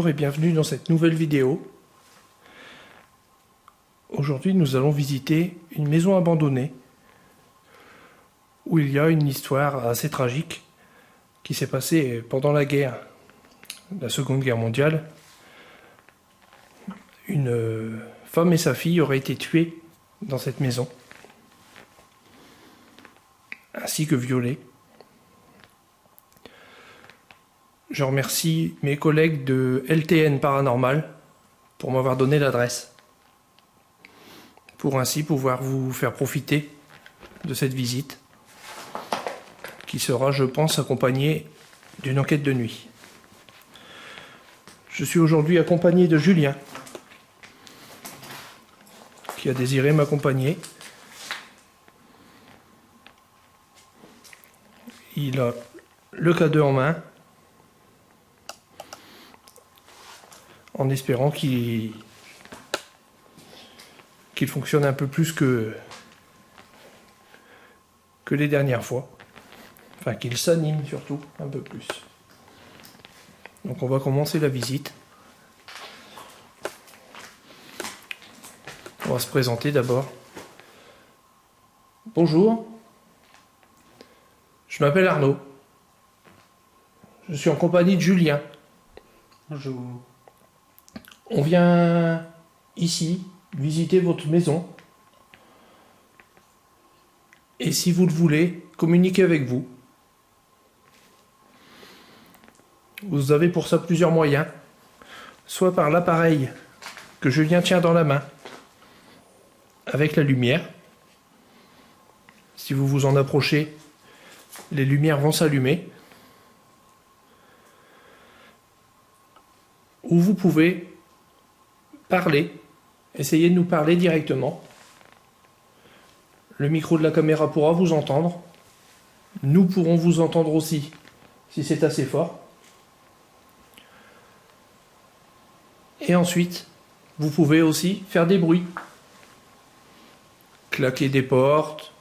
Bonjour et bienvenue dans cette nouvelle vidéo. Aujourd'hui, nous allons visiter une maison abandonnée où il y a une histoire assez tragique qui s'est passée pendant la Seconde Guerre mondiale. Une femme et sa fille auraient été tuées dans cette maison, ainsi que violées. Je remercie mes collègues de LTN Paranormal pour m'avoir donné l'adresse, pour ainsi pouvoir vous faire profiter de cette visite, qui sera, je pense, accompagnée d'une enquête de nuit. Je suis aujourd'hui accompagné de Julien, qui a désiré m'accompagner. Il a le K2 en main, en espérant qu'il fonctionne un peu plus que les dernières fois. Enfin, qu'il s'anime surtout un peu plus. Donc on va commencer la visite. On va se présenter d'abord. Bonjour. Je m'appelle Arnaud. Je suis en compagnie de Julien. Bonjour. On vient ici visiter votre maison. Et si vous le voulez, communiquer avec vous. Vous avez pour ça plusieurs moyens. Soit par l'appareil que Julien tient dans la main, avec la lumière. Si vous vous en approchez, les lumières vont s'allumer. Ou vous pouvez parler, essayez de nous parler directement. Le micro de la caméra pourra vous entendre. Nous pourrons vous entendre aussi, si c'est assez fort. Et ensuite, vous pouvez aussi faire des bruits. Claquer des portes,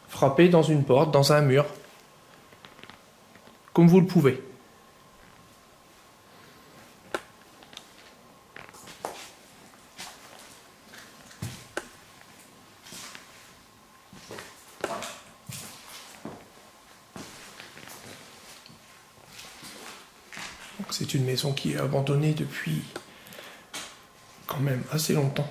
frapper dans une porte, dans un mur. Comme vous le pouvez. C'est une maison qui est abandonnée depuis quand même assez longtemps.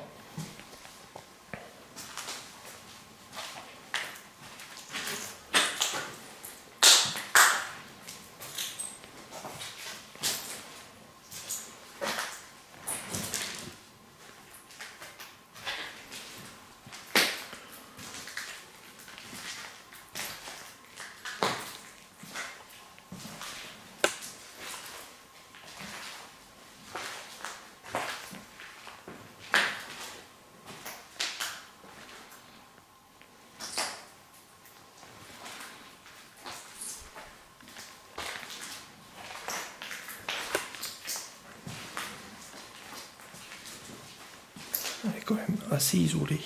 Elle est quand même assez isolée.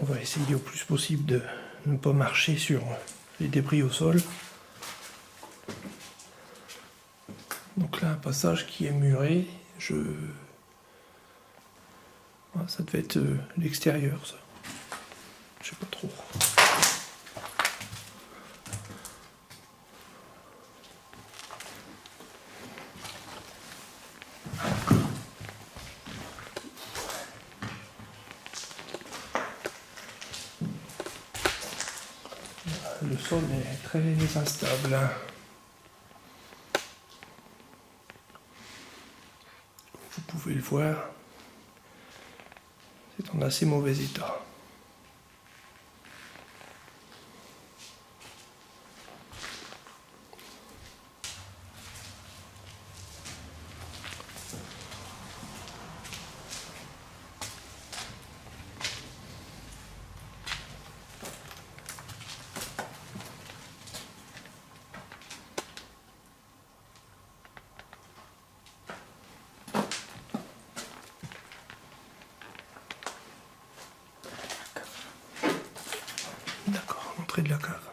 On va essayer au plus possible de ne pas marcher sur les débris au sol. Donc là, un passage qui est muré. Ça devait être l'extérieur, ça. Je sais pas trop. Le sol est très instable. Vous pouvez le voir, c'est en assez mauvais état. l'entrée de la cave.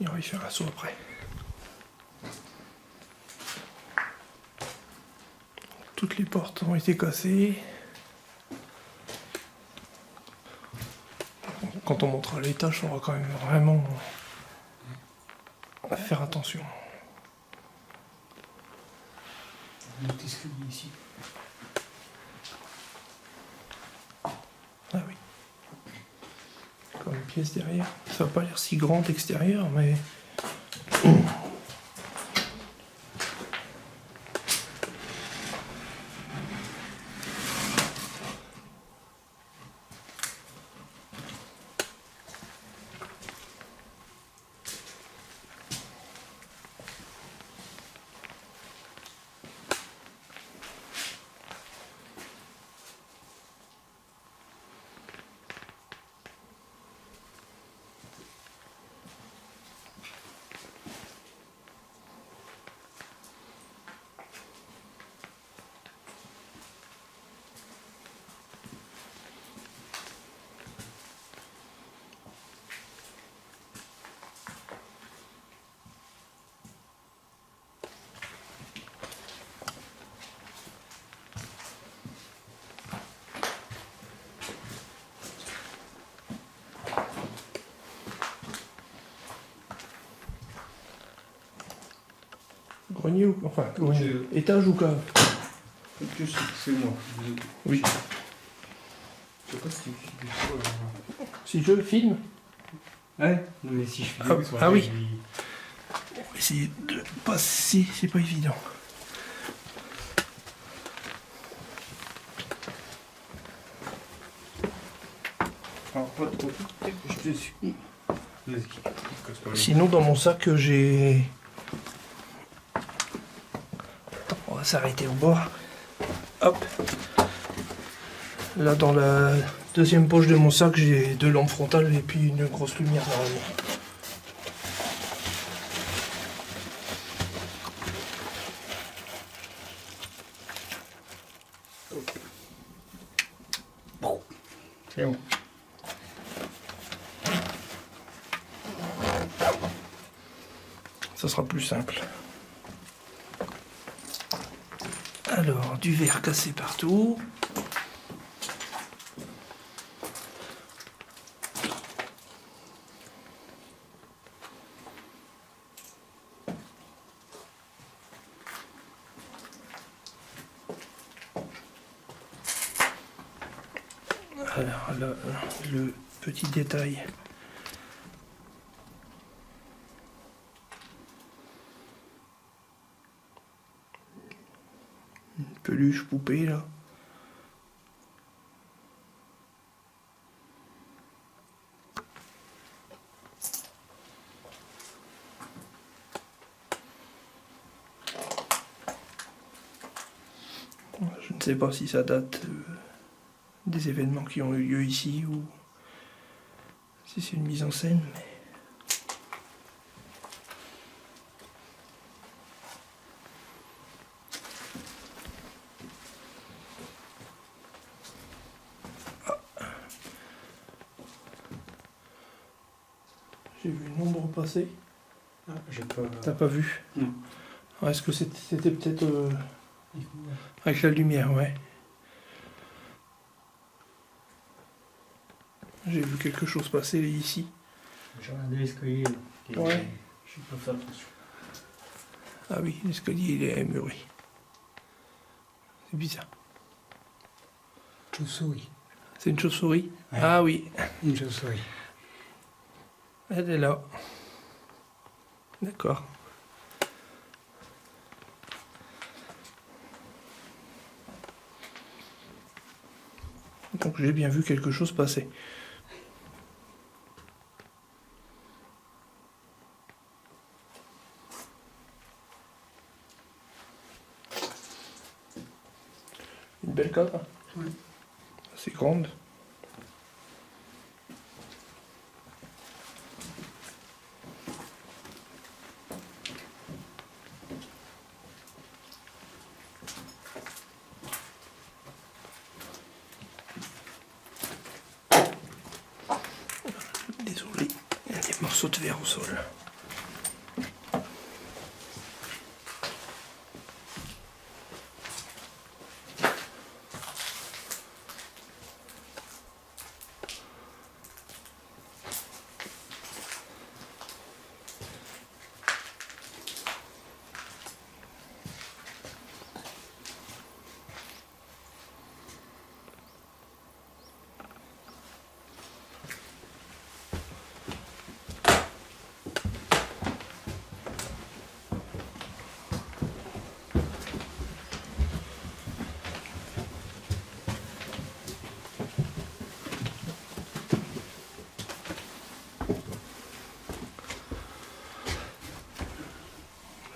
Et on va y faire un saut après. Toutes les portes ont été cassées. Quand on montera l'étage, on va quand même vraiment faire attention. Un petit escalier ici. Ah oui. Comme une pièce derrière. Ça va pas l'air si grand extérieur, mais... Grenier ou... Enfin, grenier. Étage ou cave? C'est moi. Oui. Je sais pas si tu filmes ça. Si je filme, Ouais, mais si je filme Ah oui. on va essayer de passer, c'est pas évident. Alors, pas trop vite, peut-être que je te suis. Vas-y. Casse pas le- Sinon, dans mon sac, j'ai... On va s'arrêter au bord. Hop. Là, dans la deuxième poche de mon sac, j'ai 2 lampes frontales et puis une grosse lumière normalement. C'est bon. Ça sera plus simple. Alors, du verre cassé partout. Alors, là, le petit détail. Une peluche poupée, là. Je ne sais pas si ça date des événements qui ont eu lieu ici ou si c'est une mise en scène, mais... J'ai vu une ombre passer. Ah, j'ai pas. T'as pas vu? Non. Ah, est-ce que c'était peut-être avec la lumière, ouais. J'ai vu quelque chose passer ici. J'ai regardé l'escalier là. Et Ouais. j'ai pas fait attention. Ah oui, l'escalier il est muré. C'est bizarre. Chauve-souris. C'est une chauve-souris? Ouais. Ah oui, Une chauve-souris. elle est là. D'accord. Donc j'ai bien vu quelque chose passer. Une belle cave. Ouais. Assez grande. morceaux de verre au sol.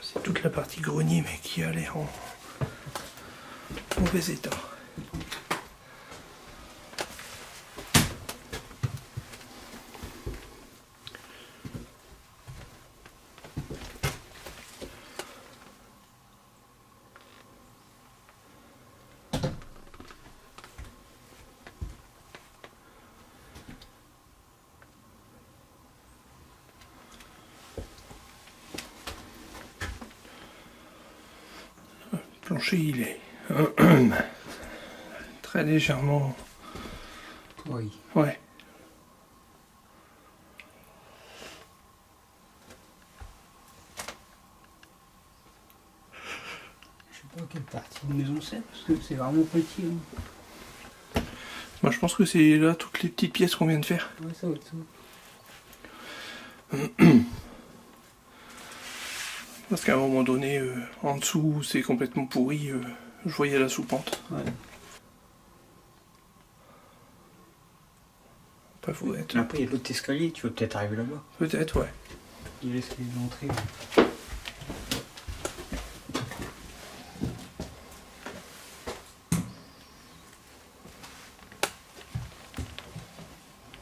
C'est toute la partie grenier, mais qui a l'air en mauvais état. Le plancher, il est très légèrement... Oui. Ouais. Je sais pas quelle partie de maison c'est, parce que c'est vraiment petit. Hein. Moi, je pense que c'est là toutes les petites pièces qu'on vient de faire. Ouais, ça va être ça. Parce qu'à un moment donné, en dessous, c'est complètement pourri. Je voyais la soupente. Ouais. Après, faut être... Après, il y a l'autre escalier, tu vas peut-être arriver là-bas. Peut-être, ouais. Il y a l'escalier de l'entrée.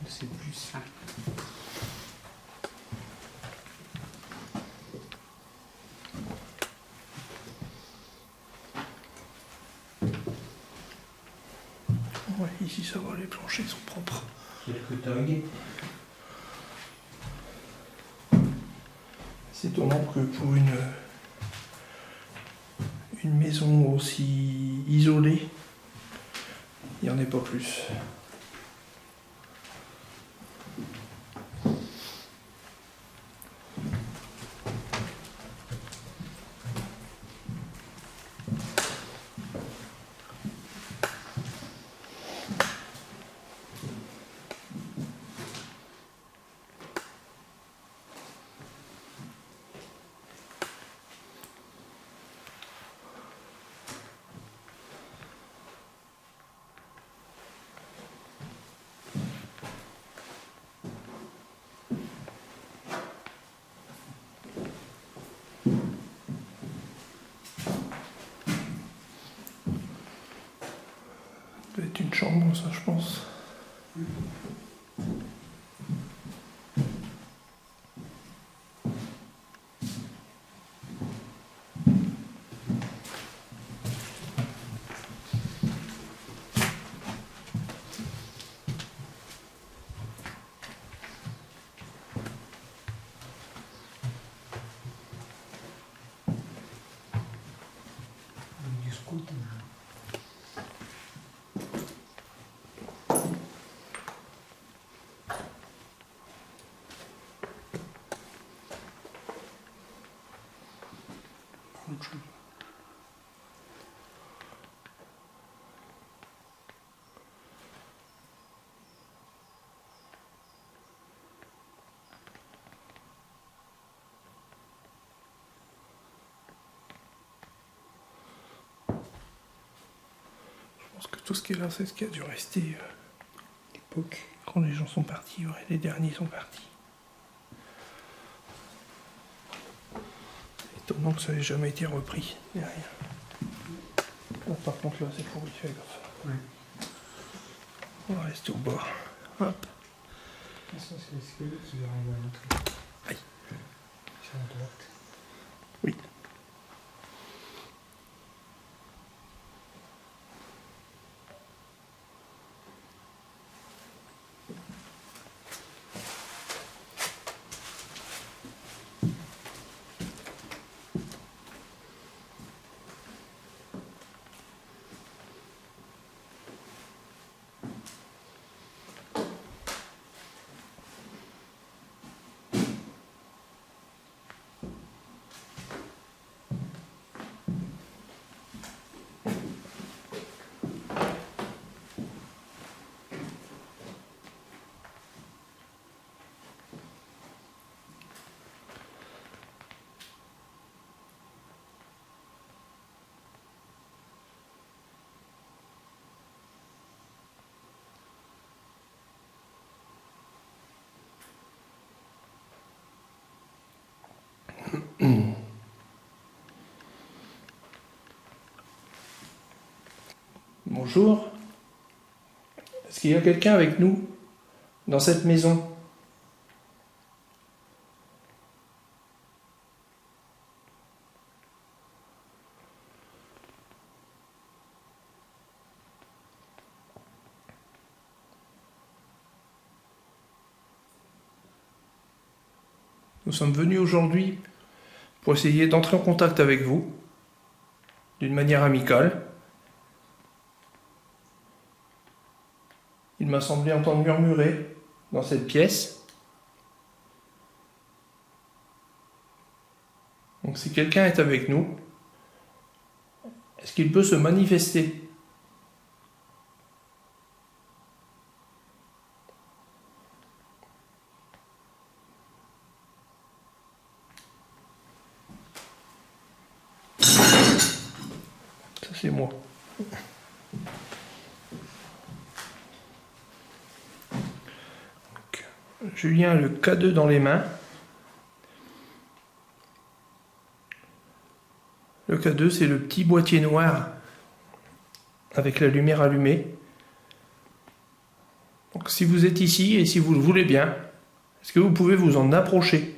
C'est plus simple. Ouais, ici, ça va, les planchers sont propres. Quelques tags. C'est étonnant que pour une maison aussi isolée, il n'y en ait pas plus. Ça peut être une chambre, ça, je pense. Du scout. Je pense que tout ce qui est là, c'est ce qui a dû rester L'époque. quand les gens sont partis. Ouais, les derniers sont partis. Étonnant que ça n'ait jamais été repris derrière. Là, par contre, là, c'est pourri, fais gaffe. Ouais. On va rester au bord. Hop. Ah, ça, c'est l'escalier qui doit arriver à l'entrée. Aïe. Sur la droite. Oui. Bonjour. Est-ce qu'il y a quelqu'un avec nous dans cette maison? Nous sommes venus aujourd'hui pour essayer d'entrer en contact avec vous d'une manière amicale. Il m'a semblé entendre murmurer dans cette pièce. Donc si quelqu'un est avec nous, est-ce qu'il peut se manifester? Ça c'est moi. Julien a le K2 dans les mains. Le K2, c'est le petit boîtier noir avec la lumière allumée. Donc si vous êtes ici et si vous le voulez bien, est-ce que vous pouvez vous en approcher?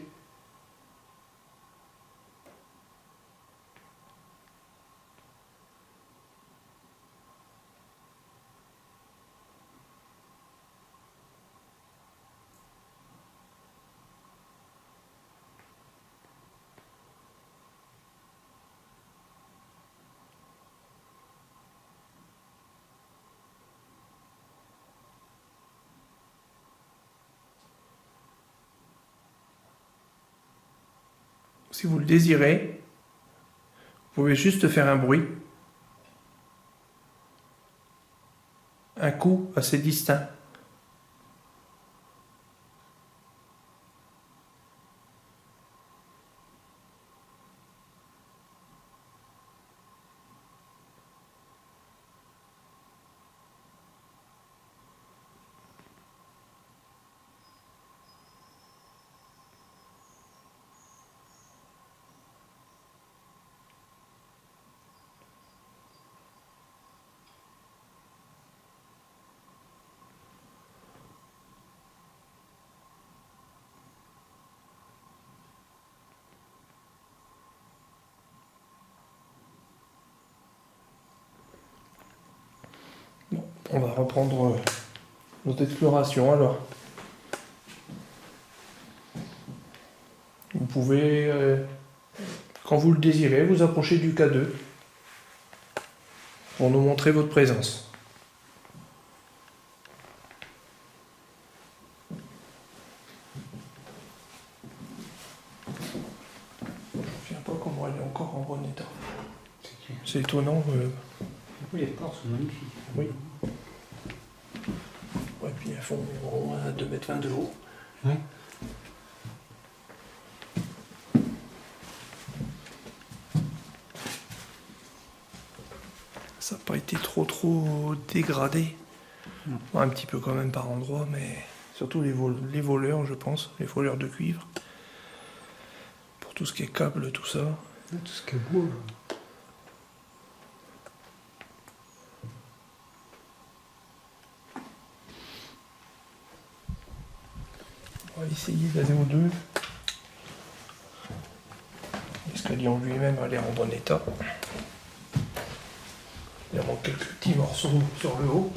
Si vous le désirez, vous pouvez juste faire un bruit. Un coup assez distinct. Bon, on va reprendre notre exploration alors. Vous pouvez, quand vous le désirez, vous approcher du K2 pour nous montrer votre présence. Je ne sais pas comment elle est encore en bon état. C'est étonnant. Les portes sont magnifiques. Oui. Ouais, puis elles font au moins 2,20 m de haut. Oui. Ça n'a pas été trop dégradé. Non. Un petit peu quand même par endroit, mais surtout les voleurs, je pense, les voleurs de cuivre. Pour tout ce qui est câble, tout ça. Tout ce qui est beau. On va essayer d'aller au 2. L'escalier en lui-même a l'air en bon état. Il manque quelques petits morceaux sur le haut.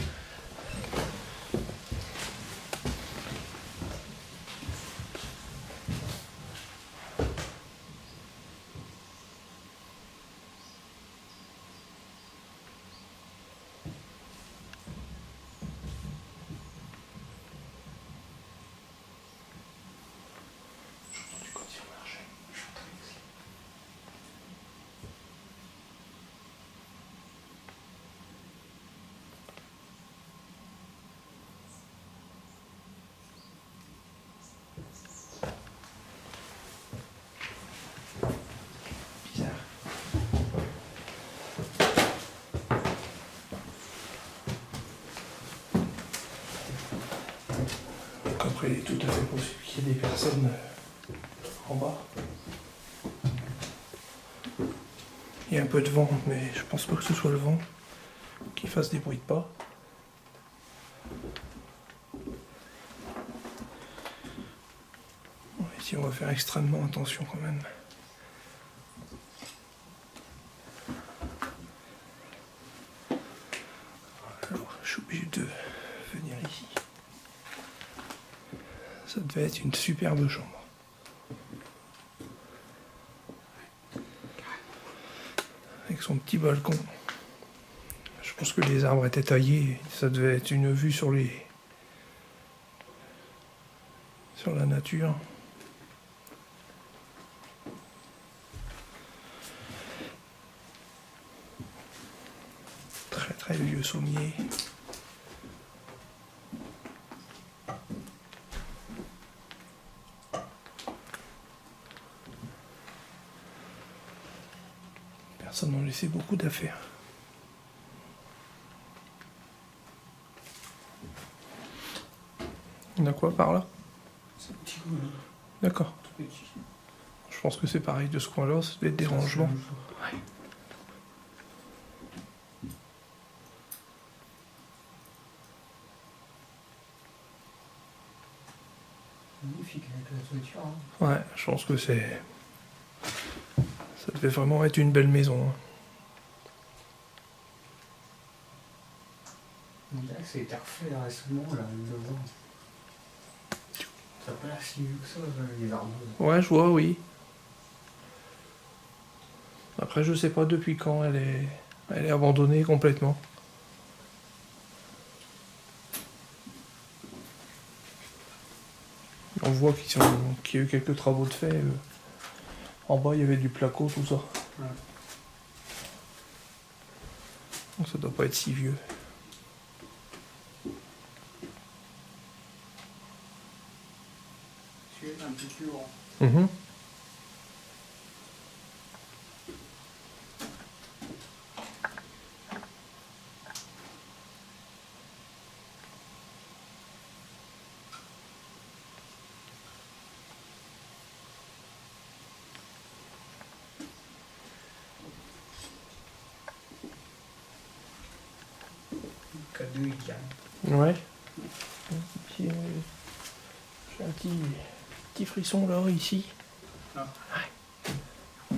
Après, il est tout à fait possible qu'il y ait des personnes en bas. Il y a un peu de vent, mais je pense pas que ce soit le vent qu'il fasse des bruits de pas. Ici, on va faire extrêmement attention quand même. Alors, je suis obligé de venir ici. Ça devait être une superbe chambre. Avec son petit balcon. Je pense que les arbres étaient taillés. Ça devait être une vue sur la nature. Très très vieux sommier. Personne n'a laissé beaucoup d'affaires. On a quoi par là? C'est un petit coup, là, D'accord. tout petit. Je pense que c'est pareil de ce coin-là, ça doit être des rangements. Ouais. Magnifique avec la toiture. Hein. Ouais, je pense que c'est... Ça devait vraiment être une belle maison. Hein. On dirait que ça a été refait récemment, là, devant. Ça n'a pas l'air si vieux que ça, les arbres. Ouais, je vois, oui. Après, je sais pas depuis quand elle est abandonnée complètement. On voit qu'il y a eu quelques travaux de fait. En bas, il y avait du placo, tout ça. Ouais. Donc ça doit pas être si vieux. Celui-là est un peu plus grand. Mhm. K2, il gagne. Ouais. J'ai un petit frisson là, ici. Ah. Ouais.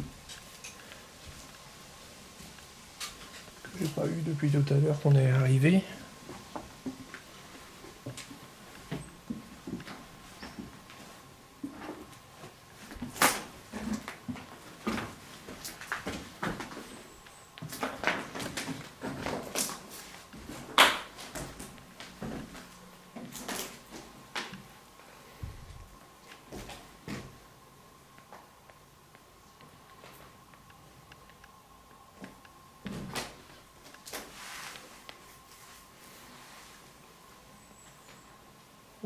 Que j'ai pas eu depuis tout à l'heure qu'on est arrivé.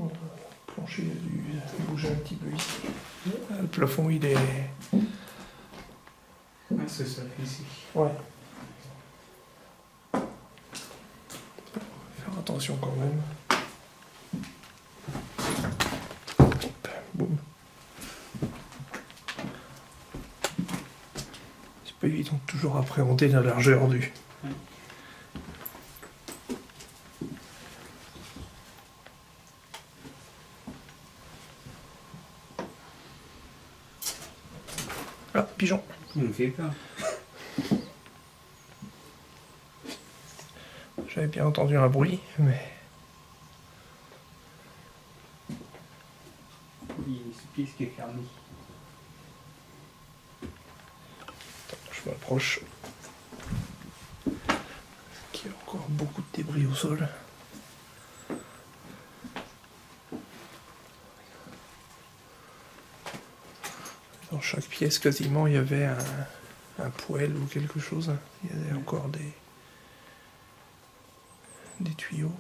Le plancher a dû bouger un petit peu ici. Le plafond, il est... Ah, c'est ça, ici. Ouais. Faire attention quand même. Boum. C'est pas évident de toujours appréhender la largeur du... Ah, pigeon. Il me fait peur. J'avais bien entendu un bruit, mais... Il y a une pièce qui est fermée. Je m'approche. Il y a encore beaucoup de débris au sol. Dans chaque pièce, quasiment, il y avait un poêle ou quelque chose. Il y avait encore des tuyaux.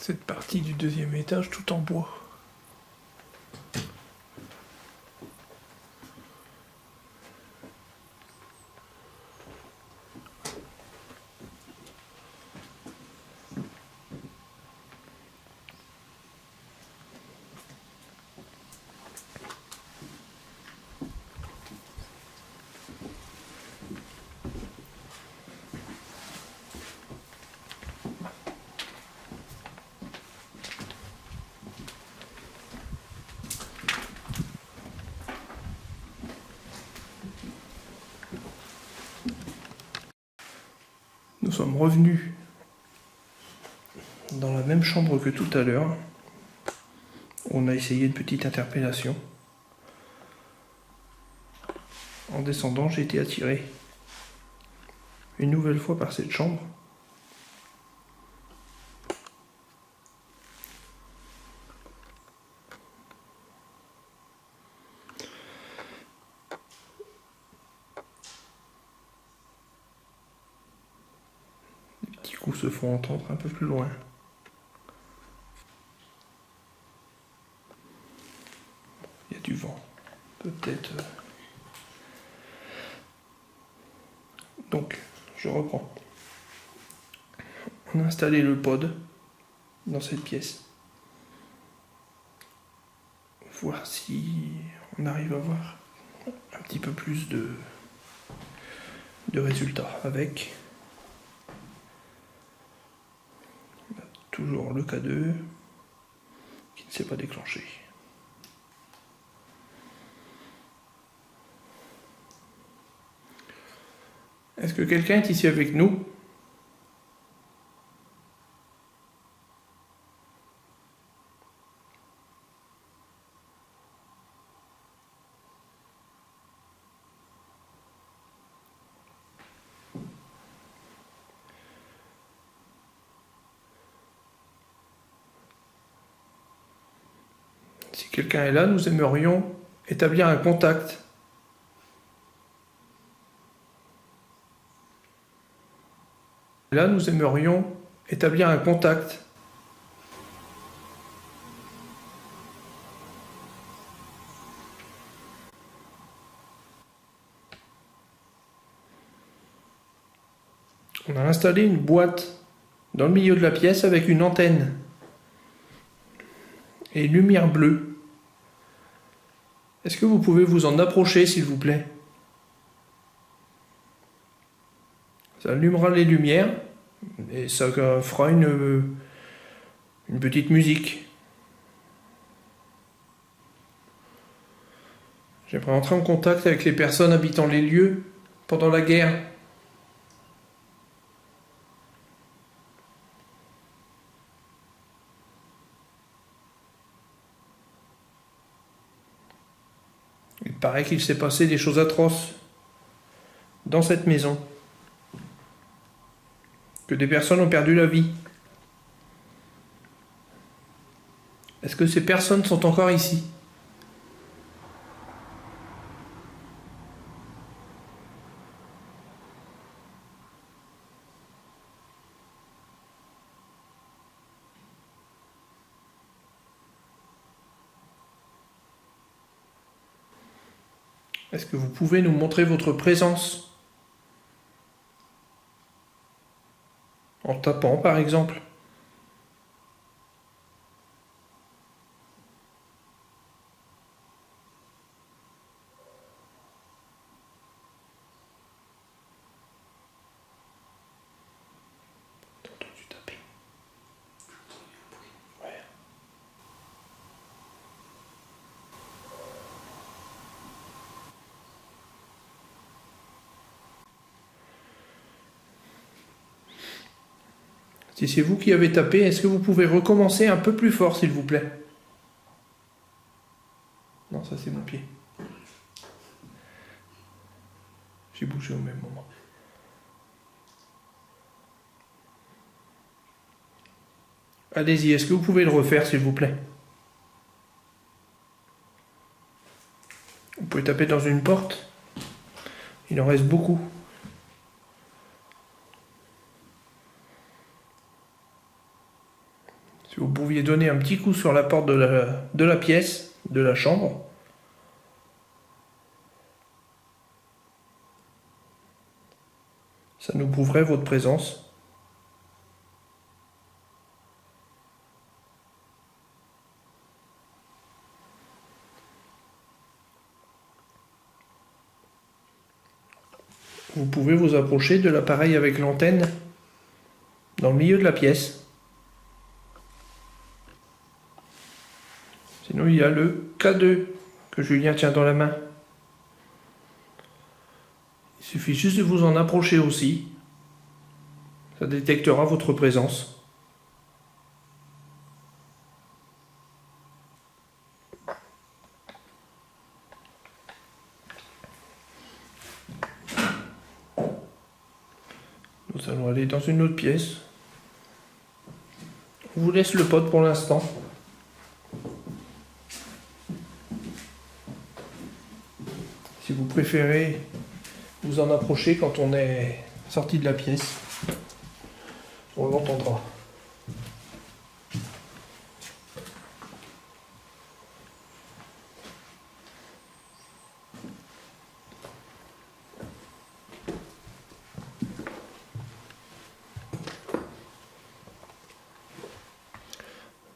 cette partie du deuxième étage tout en bois. Nous sommes revenus dans la même chambre que tout à l'heure. On a essayé une petite interpellation. En descendant, j'ai été attiré une nouvelle fois par cette chambre. Les petits coups se font entendre un peu plus loin. Il y a du vent, peut-être. Donc, je reprends. On a installé le pod dans cette pièce. Voir si on arrive à avoir un petit peu plus de résultats avec. On a toujours le K2 qui ne s'est pas déclenché. Est-ce que quelqu'un est ici avec nous ? Si quelqu'un est là, nous aimerions établir un contact. Là, nous aimerions établir un contact. On a installé une boîte dans le milieu de la pièce avec une antenne et une lumière bleue. Est-ce que vous pouvez vous en approcher, s'il vous plaît ? Ça allumera les lumières et ça fera une petite musique. J'aimerais entrer en contact avec les personnes habitant les lieux pendant la guerre. Il paraît qu'il s'est passé des choses atroces dans cette maison. Que des personnes ont perdu la vie. Est-ce que ces personnes sont encore ici ? Est-ce que vous pouvez nous montrer votre présence ? En tapant, par exemple. T'as entendu taper ? Ouais. Si c'est vous qui avez tapé, est-ce que vous pouvez recommencer un peu plus fort, s'il vous plaît ? Non, ça c'est mon pied. J'ai bougé au même moment. Allez-y, est-ce que vous pouvez le refaire, s'il vous plaît ? Vous pouvez taper dans une porte. Il en reste beaucoup. Si pouviez donner un petit coup sur la porte de la pièce, de la chambre. Ça nous prouverait votre présence. Vous pouvez vous approcher de l'appareil avec l'antenne dans le milieu de la pièce. Sinon, il y a le K2 que Julien tient dans la main. Il suffit juste de vous en approcher aussi. Ça détectera votre présence. Nous allons aller dans une autre pièce. On vous laisse le pod pour l'instant. Si vous préférez vous en approcher quand on est sorti de la pièce, on l'entendra.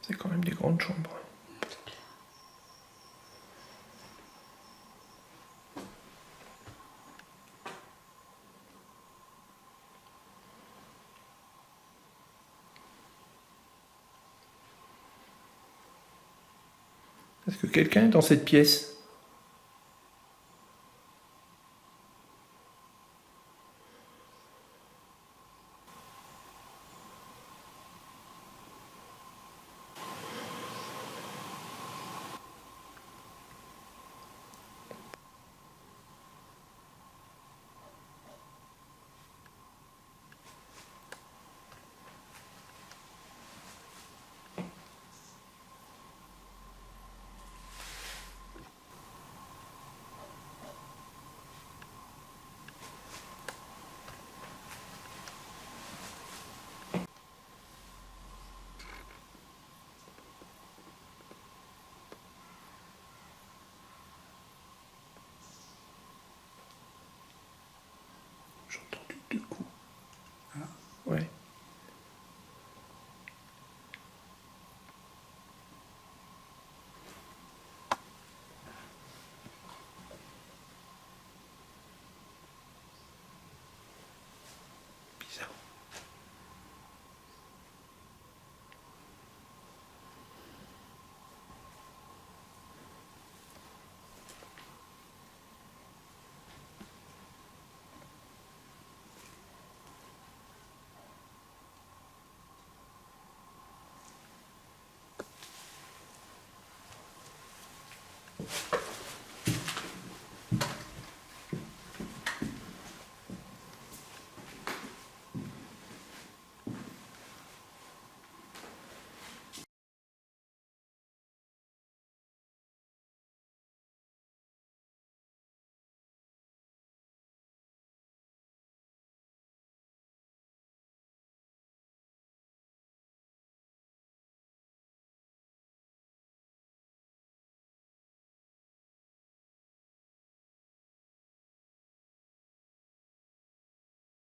C'est quand même des grandes chambres. Est-ce que quelqu'un est dans cette pièce? J'ai entendu deux coups. Ah. Ouais. Bizarre.